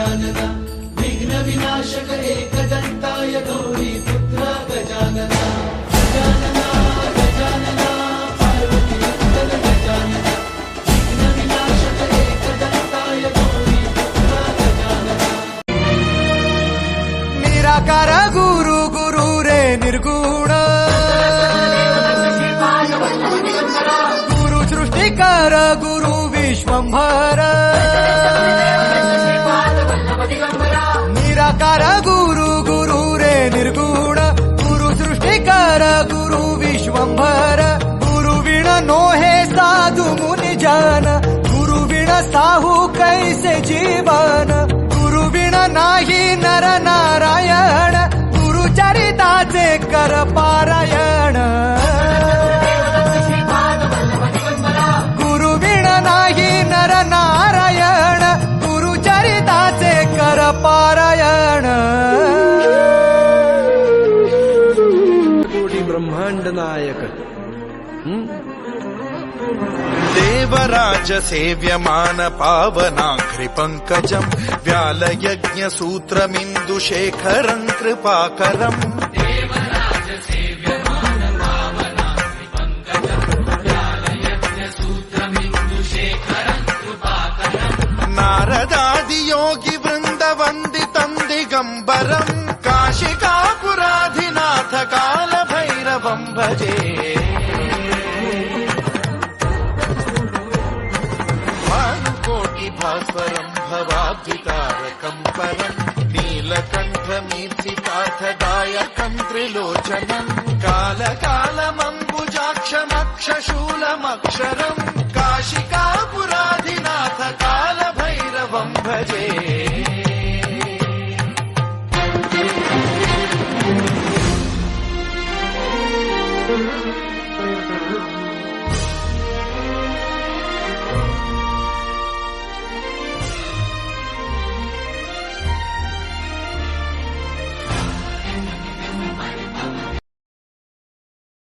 गजानना विघ्न विनाशक एकदंताय गौरी पुत्र गजानना गजानना गजानना पार्वती नंदन गजानना विघ्न विनाशक एकदंताय गौरी पुत्र गजानना निराकार गुरु गुरु रे निर्गुण गुरु सृष्टिकार गुरु विश्वंभर निराकार गुरु गुरु रे निर्गुण गुरु सृष्टिकार गुरु विश्वंभर गुरु विण नोहे साधु मुनि जन गुरु विण साहू कैसे जीवन गुरु विण नाही नर नारायण गुरु चरिताचे कर पारायण गुरु विण नाही नर नारायण गुरु चरिताचे कर पारायण कोटी ब्रह्मांड नायक देवराज सेव्यमान पावनाघ्रि पंकजम् व्यालयज्ञ सूत्रमिन्दुशेखरम् कृपाकरम् नारदादि योगी वृंद वन्दितम् दिगम्बरम् काशिकापुराधिनाथ काल भैरवम् भजे भास्वरम् भवाब्धितारकम् परम् नीलकण्ठमीर्तिपाठदायकम् त्रिलोचनम् कालकालमम्बुजाक्षमक्षशूलमक्षरम् काशिकापुराधिनाथ काल भैरवम् भजे